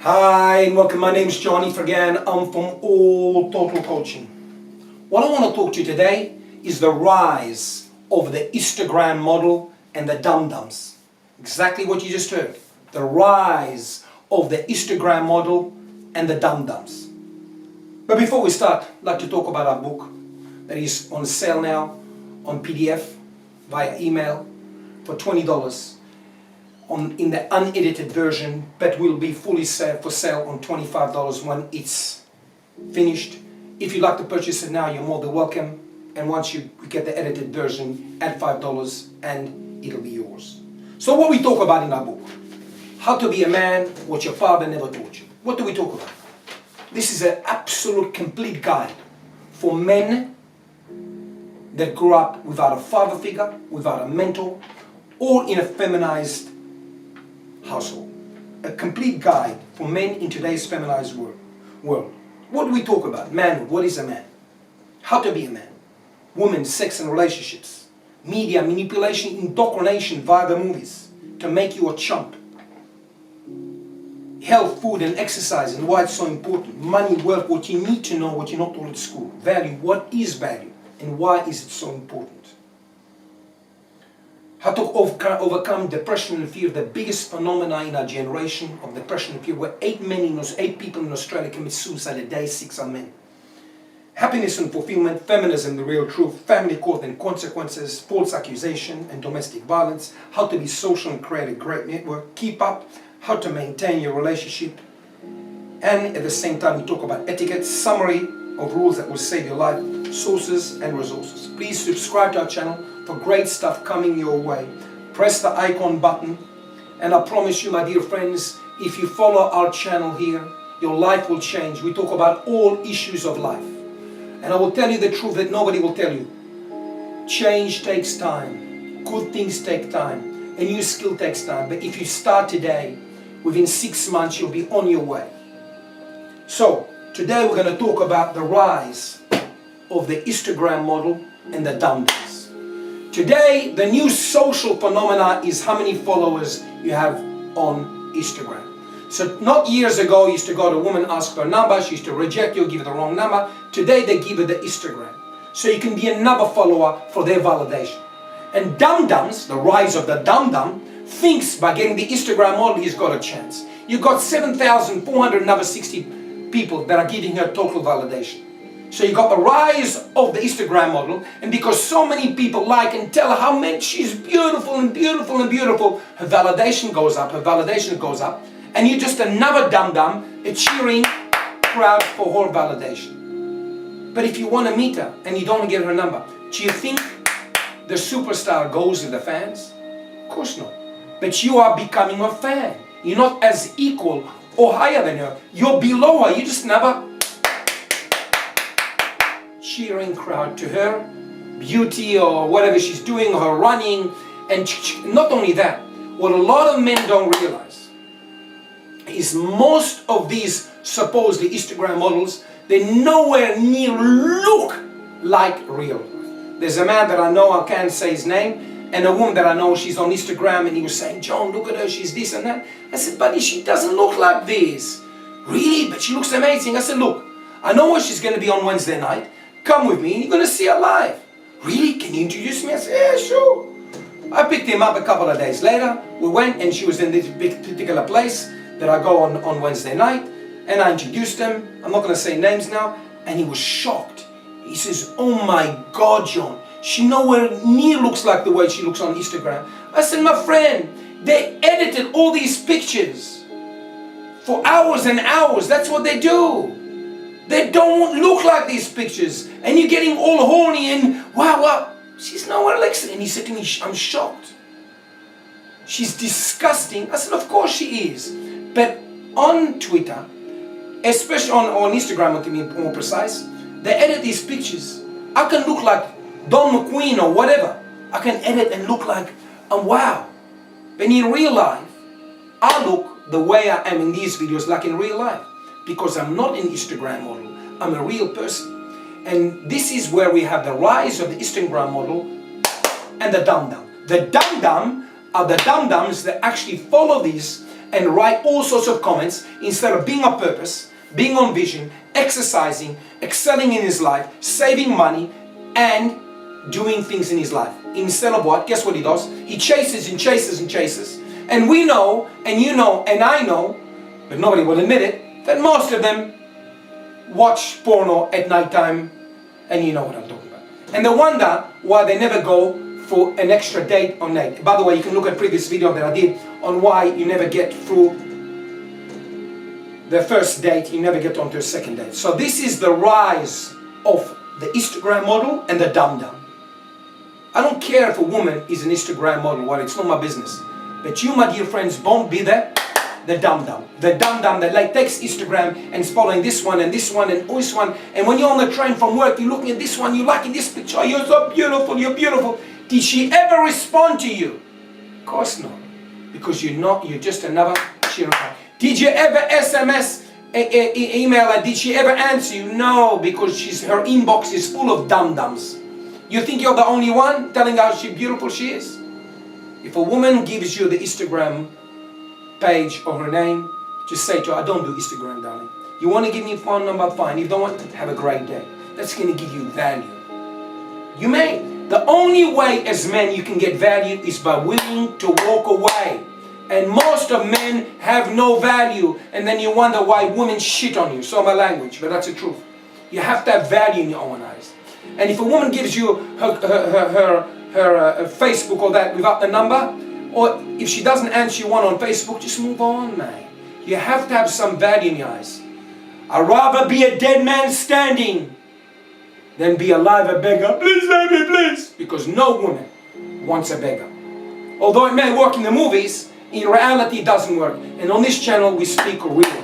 Hi and welcome. My name is Johnny Fergan. I'm from All Total Coaching. What I want to talk to you today is the rise of the Instagram model and the dum-dums. Exactly what you just heard. The rise of the Instagram model and the dum-dums. But before we start, I'd like to talk about our book that is on sale now on PDF via email for $20 in the unedited version, but will be fully for sale on $25 when it's finished. If you'd like to purchase it now, you're more than welcome. And once you get the edited version, add $5 and it'll be yours. So what we talk about in our book, how to be a man, what your father never taught you. What do we talk about? This is an absolute complete guide for men that grew up without a father figure, without a mentor, or in a feminized household. A complete guide for men in today's feminized world. What do we talk about? Manhood. What is a man? How to be a man. Women, sex and relationships. Media, manipulation, indoctrination via the movies to make you a chump. Health, food and exercise and why it's so important. Money, wealth, what you need to know, what you're not taught at school. Value, what is value and why is it so important. How to overcome depression and fear, the biggest phenomena in our generation of depression and fear, where 8 people in Australia commit suicide a day, 6 are men. Happiness and fulfillment, feminism, the real truth, family court and consequences, false accusation and domestic violence, how to be social and create a great network, keep up, how to maintain your relationship, and at the same time we talk about etiquette, summary of rules that will save your life, sources and resources. Please subscribe to our channel for great stuff coming your way. Press the icon button and I promise you, my dear friends, if you follow our channel here, your life will change. We talk about all issues of life. And I will tell you the truth that nobody will tell you. Change takes time. Good things take time. A new skill takes time. But if you start today, within 6 months you'll be on your way. So, today we're going to talk about the rise of the Instagram model and the dum-dums. Today, the new social phenomena is how many followers you have on Instagram. So not years ago, you used to go to a woman, ask for a number, she used to reject you, give her the wrong number. Today they give her the Instagram. So you can be another follower for their validation. And dum-dums, the rise of the dum-dum, thinks by getting the Instagram model he's got a chance. You've got 7,460 people that are giving her total validation. So you got the rise of the Instagram model, and because so many people like and tell her how much she's beautiful and beautiful and beautiful, her validation goes up, and you're just another dum-dum, a cheering crowd for her validation. But if you want to meet her and you don't get her number, do you think the superstar goes to the fans? Of course not. But you are becoming a fan. You're not as equal or higher than her. You're below her. You just never cheering crowd to her beauty or whatever she's doing, her running. And not only that, what a lot of men don't realize is most of these supposedly Instagram models, they nowhere near look like real. There's a man that I know, I can't say his name, and a woman that I know, she's on Instagram, and he was saying, John, look at her, she's this and that. I said, buddy, she doesn't look like this. Really? But she looks amazing. I said, look, I know where she's going to be on Wednesday night. Come with me and you're going to see her live. Really? Can you introduce me? I said, yeah, sure. I picked him up a couple of days later. We went and she was in this big particular place that I go on Wednesday night. And I introduced him. I'm not going to say names now. And he was shocked. He says, oh my God, John. She nowhere near looks like the way she looks on Instagram. I said, my friend, they edited all these pictures for hours and hours. That's what they do. They don't look like these pictures. And you're getting all horny and wow, she's nowhere like that. And he said to me, I'm shocked. She's disgusting. I said, of course she is. But on Twitter, especially on Instagram, to be more precise, they edit these pictures. I can look like Don McQueen or whatever. I can edit and look like, wow. But in real life, I look the way I am in these videos like in real life. Because I'm not an Instagram model, I'm a real person. And this is where we have the rise of the Instagram model and the dum-dum. The dum-dum are the dum-dums that actually follow these and write all sorts of comments instead of being on purpose, being on vision, exercising, excelling in his life, saving money, and doing things in his life. Instead of what? Guess what he does? He chases and chases and chases. And we know, and you know, and I know, but nobody will admit it, that most of them watch porno at night time, and you know what I'm talking about. And they wonder why they never go for an extra date on night. By the way, you can look at previous video that I did on why you never get through the first date, you never get onto a second date. So this is the rise of the Instagram model and the dum-dum. I don't care if a woman is an Instagram model, well, it's not my business. But you, my dear friends, don't be the dum-dum. The dum-dum that like takes Instagram and is following this one and this one and this one. And when you're on the train from work, you're looking at this one, you're liking this picture, you're so beautiful, you're beautiful. Did she ever respond to you? Of course not. Because you're just another cheering. Did you ever SMS, email her? Did she ever answer you? No, because her inbox is full of dum-dums. You think you're the only one telling her how beautiful she is? If a woman gives you the Instagram page or her name, just say to her, I don't do Instagram, darling. You want to give me a phone number? Fine. If you don't want, have a great day. That's going to give you value. You may. The only way as men you can get value is by willing to walk away. And most of men have no value, and then you wonder why women shit on you. So my language, but that's the truth. You have to have value in your own eyes. And if a woman gives you her Facebook or that without the number, or if she doesn't answer you one on Facebook, just move on, man. You have to have some value in your eyes. I'd rather be a dead man standing than be alive a beggar. Please, baby, please. Because no woman wants a beggar. Although it may work in the movies, in reality it doesn't work. And on this channel we speak real.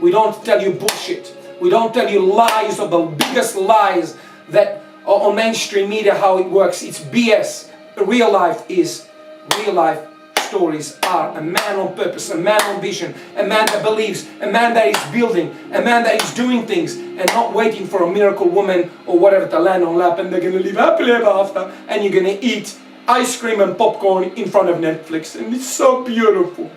We don't tell you bullshit. We don't tell you lies, or the biggest lies that on mainstream media how it works. It's BS. Real life is real life. Stories are a man on purpose, a man on vision, a man that believes, a man that is building, a man that is doing things and not waiting for a miracle woman or whatever to land on lap and they're going to live happily ever after and you're going to eat ice cream and popcorn in front of Netflix and it's so beautiful.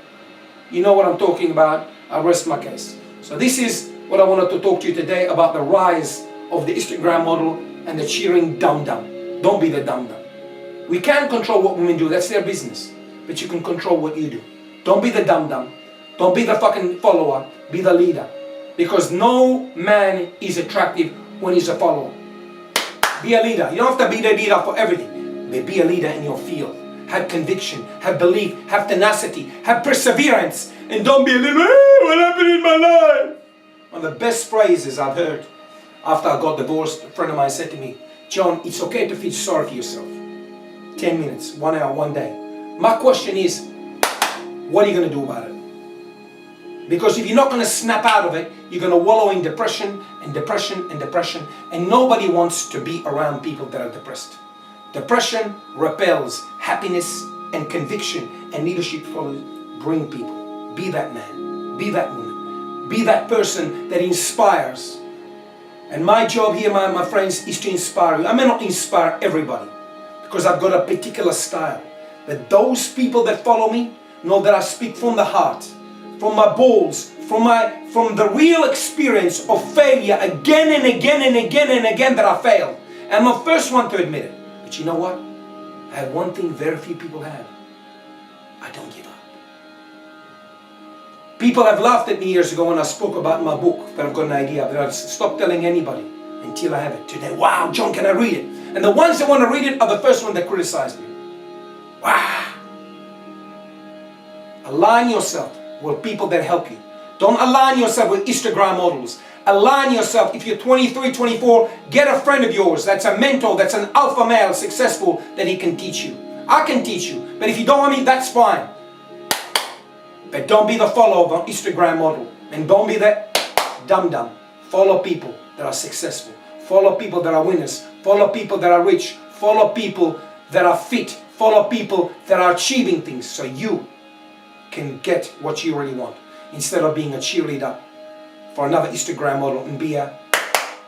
You know what I'm talking about. I rest my case. So this is what I wanted to talk to you today about the rise of the Instagram model and the cheering dum-dum. Don't be the dum-dum. We can't control what women do. That's their business. But you can control what you do. Don't be the dum-dum. Don't be the fucking follower. Be the leader. Because no man is attractive when he's a follower. Be a leader. You don't have to be the leader for everything. But be a leader in your field. Have conviction. Have belief. Have tenacity. Have perseverance. And don't be a little, what happened in my life? One of the best phrases I've heard after I got divorced, a friend of mine said to me, John, it's okay to feel sorry for yourself. 10 minutes, 1 hour, 1 day. My question is, what are you going to do about it? Because if you're not going to snap out of it, you're going to wallow in depression and depression and depression. And nobody wants to be around people that are depressed. Depression repels happiness and conviction and leadership follows. Bring people. Be that man. Be that woman. Be that person that inspires. And my job here, my friends, is to inspire you. I may not inspire everybody because I've got a particular style. But those people that follow me know that I speak from the heart, from my balls, from the real experience of failure again and again and again and again that I failed. I'm the first one to admit it. But you know what? I have one thing very few people have. I don't give up. People have laughed at me years ago when I spoke about my book, that I've got an idea, but I stopped telling anybody until I have it. Today, wow, John, can I read it? And the ones that want to read it are the first one that criticized me. Wow. Align yourself with people that help you. Don't align yourself with Instagram models. Align yourself. If you're 23, 24, get a friend of yours that's a mentor, that's an alpha male, successful, that he can teach you. I can teach you. But if you don't want me, that's fine. But don't be the follower of an Instagram model. And don't be that dum-dum. Follow people that are successful. Follow people that are winners. Follow people that are rich. Follow people that are fit. Follow people that are achieving things so you can get what you really want. Instead of being a cheerleader for another Instagram model and be a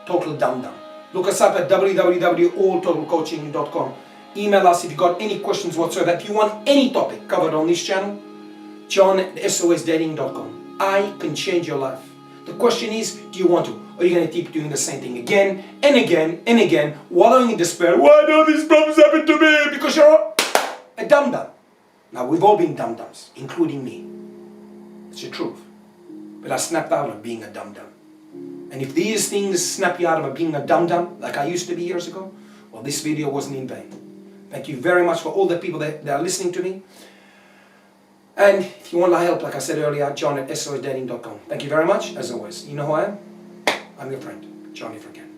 total dum-dum. Look us up at www.alltotalcoaching.com Email us if you got any questions whatsoever. If you want any topic covered on this channel, john@sosdating.com. I can change your life. The question is, do you want to? Or are you going to keep doing the same thing again and again and again, wallowing in despair? Why do these problems happen to me? Because you're a dum-dum. Now, we've all been dum-dums, including me. It's the truth. But I snapped out of being a dum-dum. And if these things snap you out of being a dum-dum, like I used to be years ago, well, this video wasn't in vain. Thank you very much for all the people that are listening to me. And if you want help, like I said earlier, john@sosdating.com. Thank you very much, as always. You know who I am? I'm your friend, Johnny Franken.